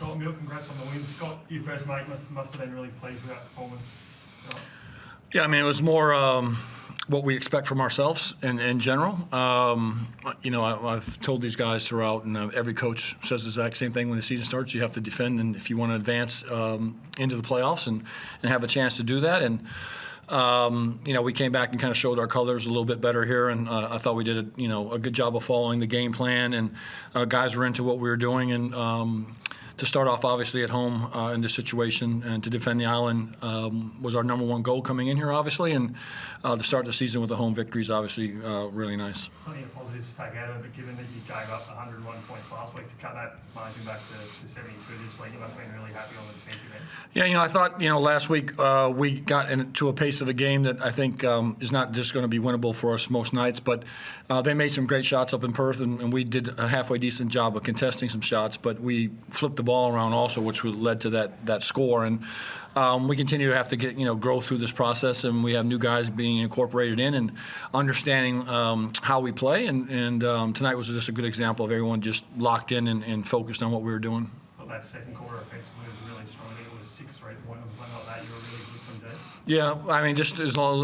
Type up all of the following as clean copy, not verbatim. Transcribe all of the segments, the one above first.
Scott Mill, congrats on the win. Scott, your first mate must have been really pleased with that performance. Yeah, I mean, it was more what we expect from ourselves in general. I've told these guys throughout, and every coach says the exact same thing when the season starts. You have to defend, and if you want to advance into the playoffs and have a chance to do that. And we came back and kind of showed our colors a little bit better here, and I thought we did a good job of following the game plan, and guys were into what we were doing, and to start off obviously at home in this situation and to defend the island was our number one goal coming in here, obviously, and to start the season with a home victory is obviously really nice. Plenty of positives to take out of it, but given that you gave up 101 points last week, to cut that margin back to 72 this week, you must have been really happy on the defensive end. Yeah, I thought, last week we got into a pace of a game that I think is not just going to be winnable for us most nights, but they made some great shots up in Perth, and we did a halfway decent job of contesting some shots, but we flipped the ball around also, which led to that score. And we continue to have to grow through this process, and we have new guys being incorporated in and understanding how we play. And tonight was just a good example of everyone just locked in and focused on what we were doing. Well, that second quarter offensively was really strong. I think it was 6 or 8 points, something like that. You were really good from deep. Yeah, I mean, just as long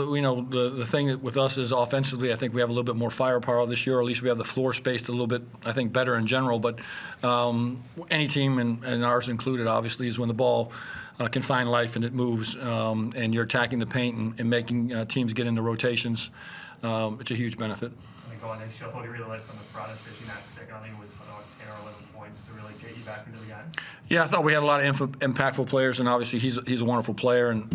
the thing that with us is offensively, I think we have a little bit more firepower this year, or at least we have the floor spaced a little bit, I think, better in general. But any team, and ours included, obviously, is when the ball can find life and it moves, and you're attacking the paint and making teams get into rotations, it's a huge benefit. I think on next year, I thought he really led from the front, especially in that second. I think it was something like 10 or 11 points to really get you back into the game. Yeah, I thought we had a lot of impactful players, and obviously he's a wonderful player, and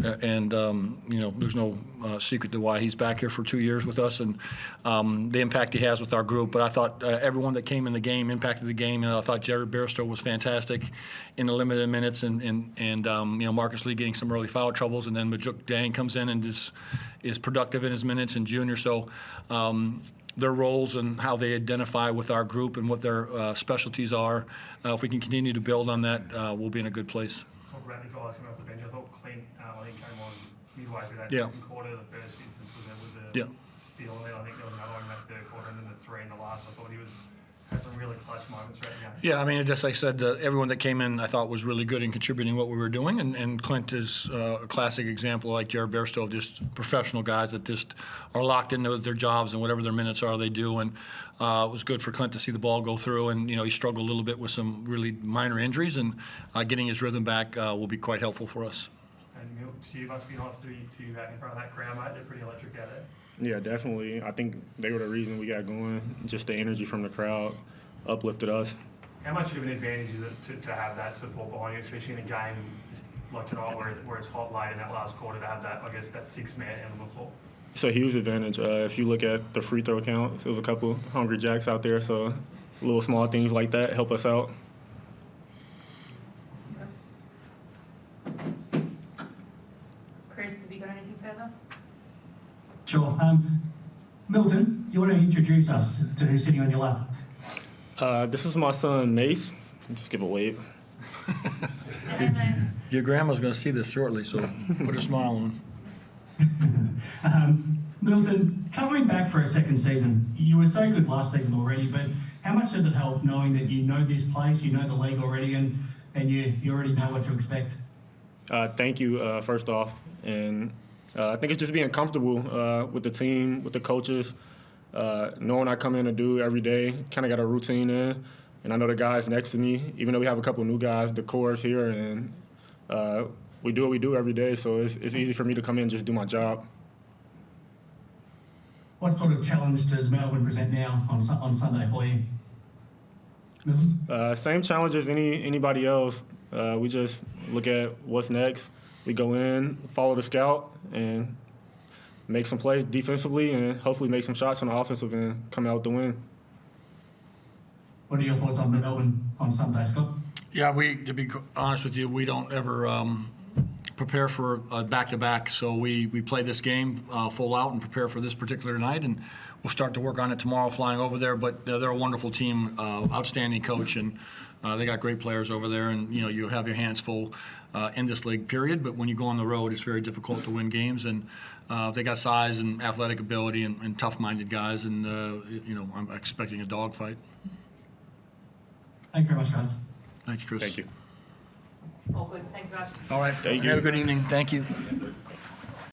there's no secret to why he's back here for 2 years with us, and the impact he has with our group. But I thought everyone that came in the game impacted the game, and I thought Jared Bairstow was fantastic in the limited minutes, and Marcus Lee getting some early foul troubles, and then Majuk Dang comes in and is productive in his minutes, and junior. So their roles and how they identify with our group and what their specialties are. If we can continue to build on that, we'll be in a good place. Talk about the guys coming off the bench. I thought Clint, I think, came on midway through that Yeah. second quarter. The first instance was a Yeah. steal, and then I think there was another one in that third quarter, and then the 3 in the last. I thought he had some really clutch moments throughout the game. Yeah, I mean, just like I said, everyone that came in I thought was really good in contributing what we were doing, and Clint is a classic example, like Jared Bairstow, of just professional guys that just are locked into their jobs, and whatever their minutes are, they do. And it was good for Clint to see the ball go through, and he struggled a little bit with some really minor injuries, and getting his rhythm back will be quite helpful for us. And Milt, to you, must be nice to be back in front of that crowd, mate. They're pretty electric out there. Yeah, definitely. I think they were the reason we got going. Just the energy from the crowd uplifted us. How much of an advantage is it to have that support behind you, especially in a game like tonight where it's hot late in that last quarter, to have that, I guess, that 6 man out on the floor? It's a huge advantage. If you look at the free throw count, there was a couple hungry Jacks out there, so little small things like that help us out. Chris, have you got anything further? Sure. Milton, you want to introduce us to who's sitting on your lap? This is my son, Mace. Just give a wave. Your grandma's going to see this shortly, so put a smile on. Milton, coming back for a second season, you were so good last season already, but how much does it help knowing that you know this place, you know the league already, and you already know what to expect? Thank you, first off. And I think it's just being comfortable with the team, with the coaches, knowing I come in to do every day, kind of got a routine in. And I know the guys next to me, even though we have a couple of new guys, the core is here, and we do what we do every day, so it's easy for me to come in and just do my job. What sort of challenge does Melbourne present now on Sunday for you? Milton? Same challenge as anybody else. We just look at what's next. We go in, follow the scout, and make some plays defensively, and hopefully make some shots on the offensive end, come out with the win. What are your thoughts on Melbourne on Sunday, Scott? Yeah, to be honest with you, we don't ever prepare for a back-to-back, so we play this game full out and prepare for this particular night, and we'll start to work on it tomorrow flying over there. But they're a wonderful team, outstanding coach, and they got great players over there, and you have your hands full in this league, period. But when you go on the road, it's very difficult to win games, and they got size and athletic ability and tough-minded guys, and I'm expecting a dogfight. Thank you very much, guys. Thanks, Chris. Thank you. All good. Thanks, guys. All right. Thank you. Have a good evening. Thank you.